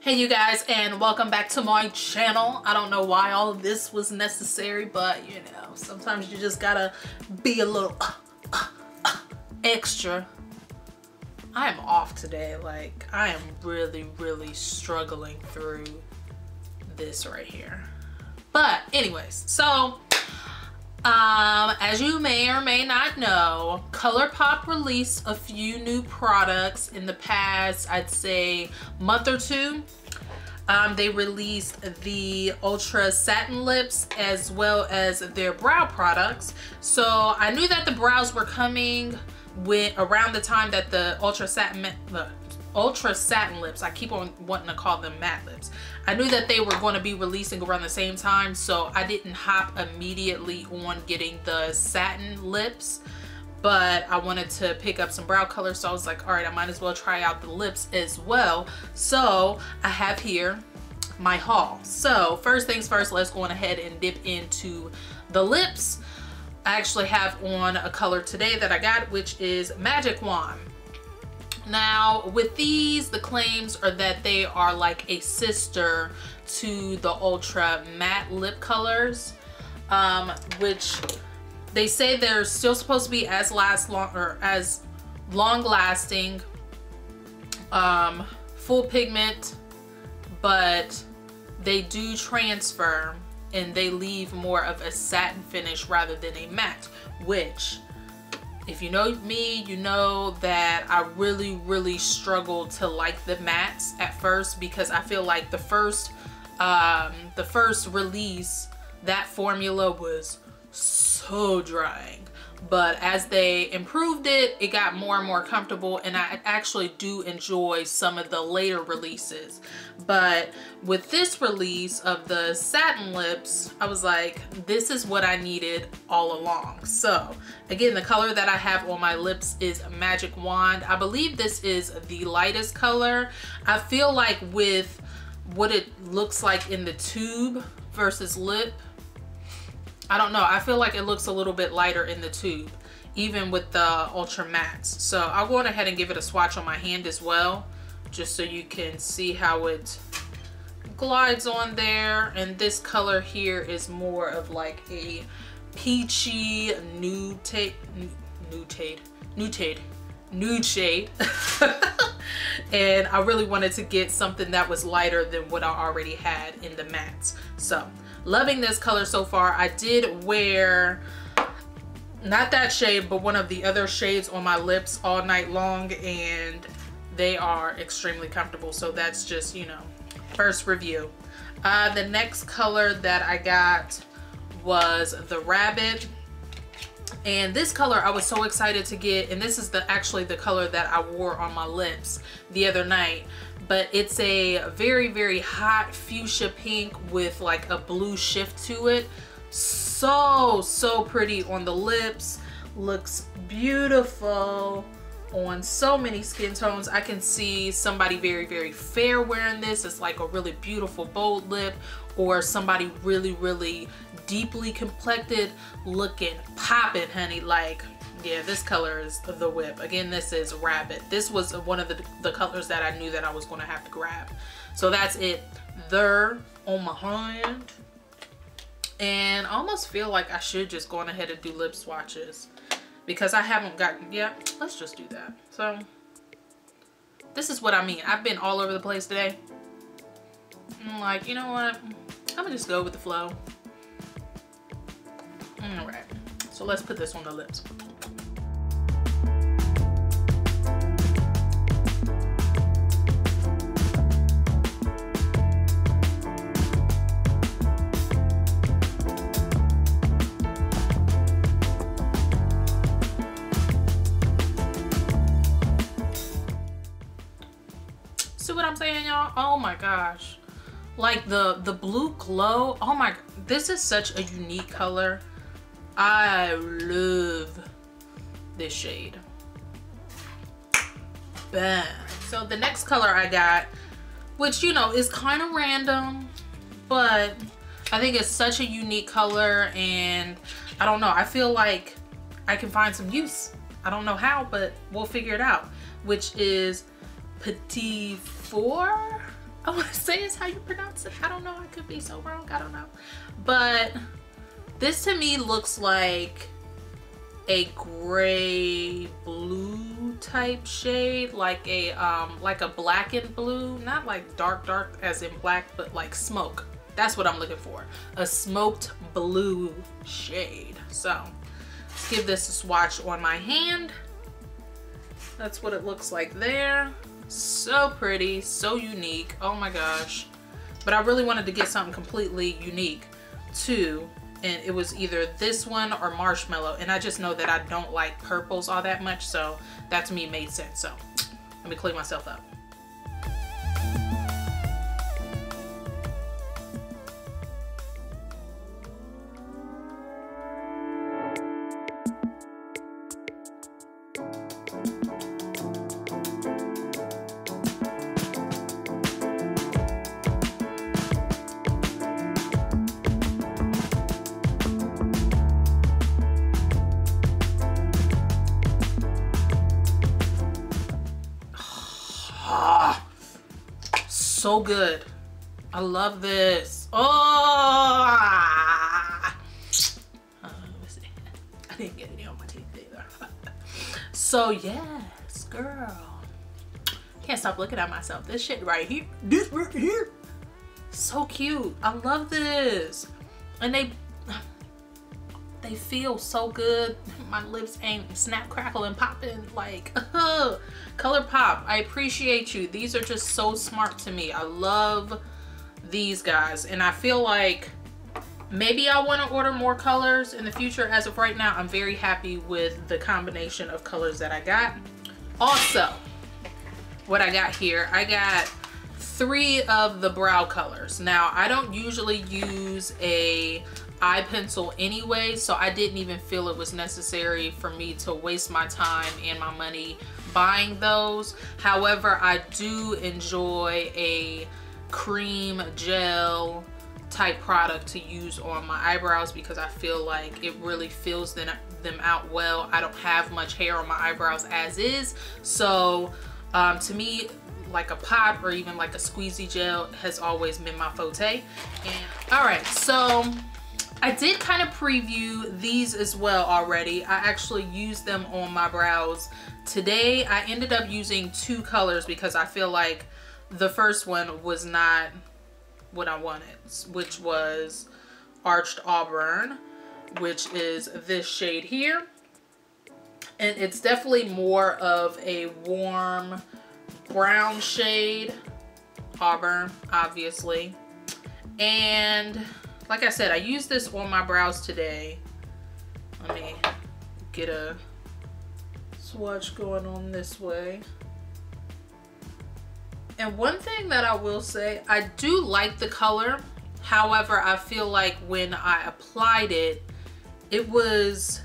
Hey you guys, and welcome back to my channel. I don't know why all of this was necessary, but you know, sometimes you just gotta be a little extra. I am off today. Like, I am really struggling through this right here. But anyways, so as you may or may not know, Colourpop released a few new products in the past, I'd say, month or two. They released the Ultra Satin lips as well as their brow products. So I knew that the brows were coming around the time that the Ultra Satin lips, I keep on wanting to call them matte lips, I knew that they were going to be releasing around the same time, so I didn't hop immediately on getting the satin lips, but I wanted to pick up some brow color, so I was like, all right, I might as well try out the lips as well. So I have here my haul. So first things first, let's go on ahead and dip into the lips. I actually have on a color today that I got, which is Magic Wand. Now with these, the claims are that they are like a sister to the Ultra Matte lip colors, which they say they're still supposed to be as long lasting, full pigment, but they do transfer and they leave more of a satin finish rather than a matte, which, if you know me, you know that I really struggled to like the mattes at first, because I feel like the first release, that formula was so drying. But as they improved it, it got more and more comfortable, and I actually do enjoy some of the later releases. But with this release of the satin lips, I was like, this is what I needed all along. So again, the color that I have on my lips is Magic Wand. I believe this is the lightest color. I feel like with what it looks like in the tube versus lip, I don't know, I feel like it looks a little bit lighter in the tube, even with the Ultra Mattes. So I'll go on ahead and give it a swatch on my hand as well, just so you can see how it glides on there. And this color here is more of like a peachy nude shade. And I really wanted to get something that was lighter than what I already had in the mattes. So loving this color so far. I did wear not that shade, but one of the other shades on my lips all night long, and they are extremely comfortable. So that's just, you know, first review. The next color that I got was the Rabbit. And this color I was so excited to get, and this is actually the color that I wore on my lips the other night. But it's a very hot fuchsia pink with like a blue shift to it. So pretty on the lips. Looks beautiful on so many skin tones. I can see somebody very fair wearing this. It's like a really beautiful bold lip, or somebody really deeply complected looking popping, honey. Like, yeah, this color is the whip. Again, this is Rabbit. This was one of the colors that I knew that I was going to have to grab. So that's it there on my hand. And I almost feel like I should just go on ahead and do lip swatches, because I haven't gotten, yeah, let's just do that. So this is what I mean. I've been all over the place today. I'm like, you know what? I'm gonna just go with the flow. All right, so let's put this on the lips. See what I'm saying, y'all? Oh my gosh. Like the blue glow. Oh my, this is such a unique color. I love this shade. Bam. So the next color I got, which, you know, is kind of random, but I think it's such a unique color, and I don't know, I feel like I can find some use. I don't know how, but we'll figure it out, which is Petit 4. I want to say is how you pronounce it. I don't know. I could be so wrong. I don't know. But this to me looks like a gray blue type shade, like a blackened blue, not like dark as in black, but like smoke. That's what I'm looking for, a smoked blue shade. So let's give this a swatch on my hand. That's what it looks like there. So pretty, so unique. Oh my gosh. But I really wanted to get something completely unique too, and it was either this one or marshmallow, and I just know that I don't like purples all that much, so that to me made sense. So let me clean myself up. So good. I love this. Oh, let's see. I didn't get any on my teeth either. So yes, girl. Can't stop looking at myself. This shit right here. This right here. So cute. I love this. And they feel so good. My lips ain't snap, crackle, and popping. Like, Colourpop, I appreciate you. These are just so smart to me. I love these guys, and I feel like maybe I want to order more colors in the future. As of right now, I'm very happy with the combination of colors that I got. Also, what I got here, I got 3 of the brow colors. Now, I don't usually use a eye pencil anyway, so I didn't even feel it was necessary for me to waste my time and my money buying those. However, I do enjoy a cream gel type product to use on my eyebrows because I feel like it really fills them out well. I don't have much hair on my eyebrows as is, so to me, like a pot or even like a squeezy gel has always been my forte. And all right, so I did kind of preview these as well already. I actually used them on my brows today. I ended up using 2 colors because I feel like the first one was not what I wanted, which was Arched Auburn, which is this shade here. And it's definitely more of a warm brown shade, Auburn, obviously. And like I said, I used this on my brows today. Let me get a swatch going on this way. And one thing that I will say, I do like the color. However, I feel like when I applied it, it was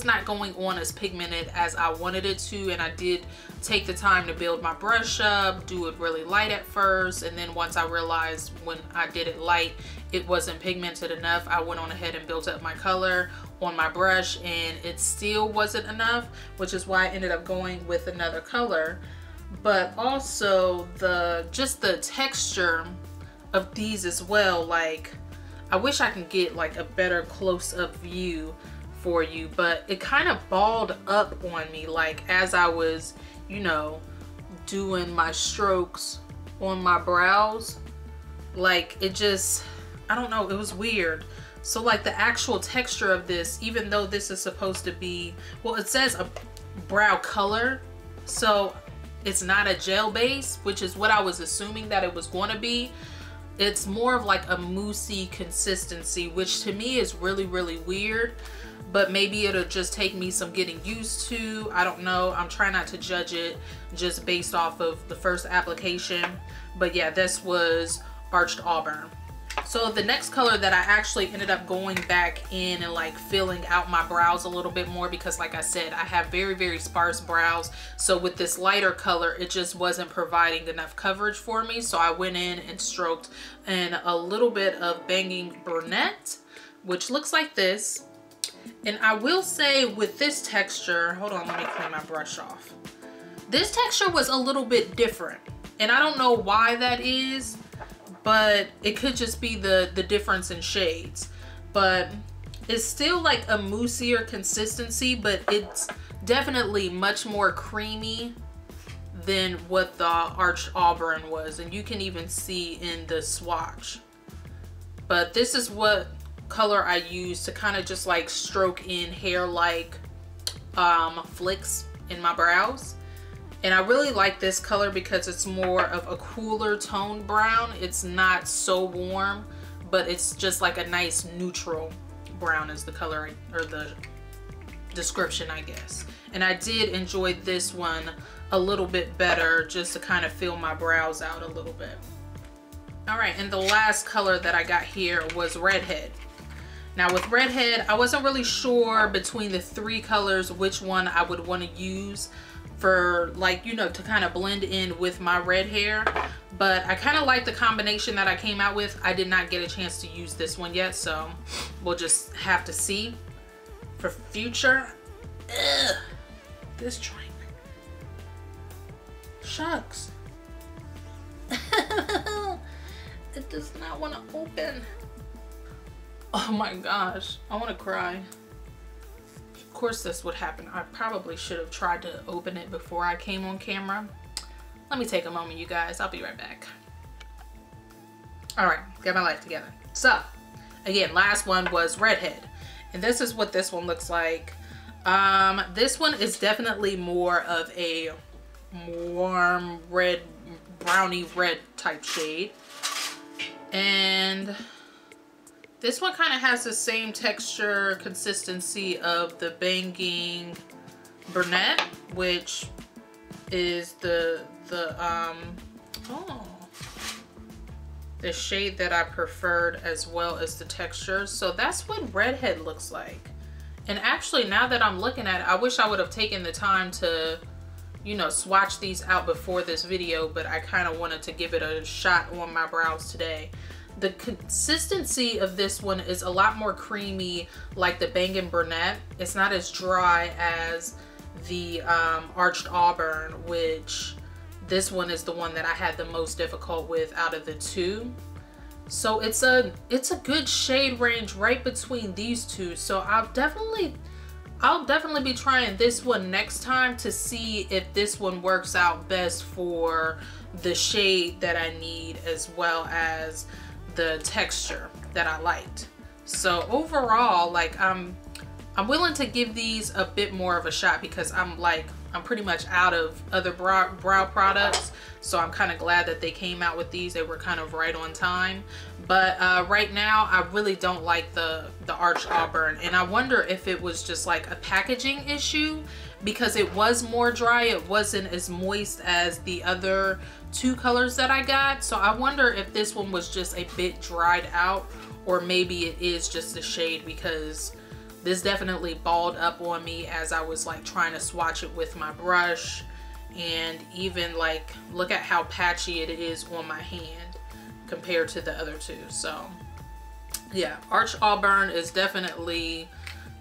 not going on as pigmented as I wanted it to, and I did take the time to build my brush up, do it really light at first, and then once I realized when I did it light, it wasn't pigmented enough, I went on ahead and built up my color on my brush, and it still wasn't enough, which is why I ended up going with another color. But also just the texture of these as well, like I wish I can get like a better close-up view for you, but it kind of balled up on me, like as I was, you know, doing my strokes on my brows. Like it just, I don't know, it was weird. So like the actual texture of this, even though this is supposed to be, well, it says a brow color, so it's not a gel base, which is what I was assuming that it was going to be. It's more of like a moussey consistency, which to me is really, really weird. But maybe it'll just take me some getting used to. I don't know. I'm trying not to judge it just based off of the first application. But yeah, this was Arched Auburn. So the next color that I actually ended up going back in and like filling out my brows a little bit more, because like I said, I have very, very sparse brows. So with this lighter color, it just wasn't providing enough coverage for me. So I went in and stroked in a little bit of Banging Brunette, which looks like this. And I will say with this texture, hold on, let me clean my brush off. This texture was a little bit different. And I don't know why that is, but it could just be the difference in shades. But it's still like a moussier consistency, but it's definitely much more creamy than what the Arch Auburn was. And you can even see in the swatch. But this is what color I use to kind of just like stroke in hair-like flicks in my brows. And I really like this color because it's more of a cooler toned brown. It's not so warm, but it's just like a nice neutral brown is the color, or the description, I guess. And I did enjoy this one a little bit better, just to kind of fill my brows out a little bit. All right, and the last color that I got here was Redhead. Now with Redhead, I wasn't really sure between the three colors which one I would want to use for, like, you know, to kind of blend in with my red hair. But I kind of like the combination that I came out with. I did not get a chance to use this one yet, so we'll just have to see for future. Ugh, this drink. Shucks. It does not want to open. Oh my gosh, I want to cry. Of course this would happen. I probably should have tried to open it before I came on camera. Let me take a moment, you guys. I'll be right back. All right, get my life together. So, again, last one was Redhead. And this is what this one looks like. This one is definitely more of a warm red, brownie red type shade. And this one kind of has the same texture consistency of the Banging Brunette, which is the shade that I preferred, as well as the texture. So that's what Redhead looks like. And actually, now that I'm looking at it, I wish I would have taken the time to, you know, swatch these out before this video, but I kind of wanted to give it a shot on my brows today. The consistency of this one is a lot more creamy, like the Banging Brunette. It's not as dry as the Arched Auburn, which this one is the one that I had the most difficult with out of the two. So it's a good shade range right between these two. So I'll definitely be trying this one next time to see if this one works out best for the shade that I need, as well as the texture that I liked. So overall, like, I'm willing to give these a bit more of a shot, because I'm pretty much out of other brow products. So I'm kind of glad that they came out with these. They were kind of right on time. But right now, I really don't like the Arch Auburn. And I wonder if it was just like a packaging issue, because it was more dry. It wasn't as moist as the other two colors that I got. So I wonder if this one was just a bit dried out, or maybe it is just the shade, because this definitely balled up on me as I was like trying to swatch it with my brush. And even like, look at how patchy it is on my hand compared to the other two. So yeah, Arch Auburn is definitely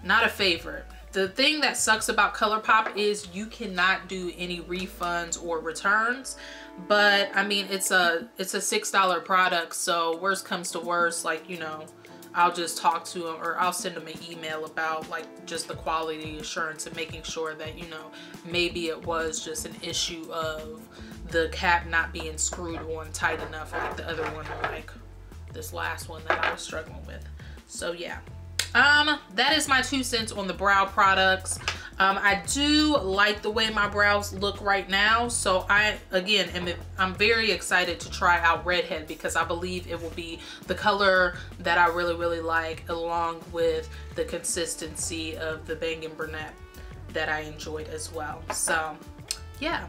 not a favorite. The thing that sucks about Colourpop is you cannot do any refunds or returns. But I mean, it's a $6 product, so worst comes to worst, like, you know, I'll just talk to them, or I'll send them an email about like just the quality assurance and making sure that, you know, maybe it was just an issue of the cap not being screwed on tight enough, like the other one, or like this last one that I was struggling with. So yeah, that is my 2 cents on the brow products. I do like the way my brows look right now, so I'm very excited to try out Redhead, because I believe it will be the color that I really like, along with the consistency of the Banging Brunette that I enjoyed as well. So yeah,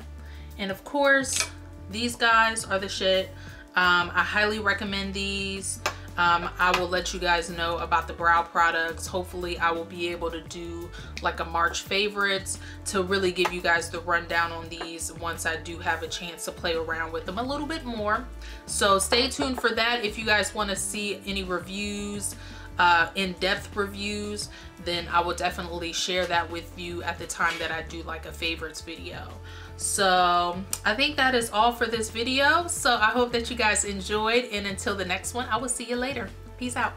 and of course these guys are the shit. I highly recommend these. I will let you guys know about the brow products. Hopefully I will be able to do like a March favorites to really give you guys the rundown on these once I do have a chance to play around with them a little bit more. So stay tuned for that. If you guys want to see any reviews in-depth reviews, then I will definitely share that with you at the time that I do like a favorites video. So I think that is all for this video. So I hope that you guys enjoyed, and until the next one, I will see you later. Peace out.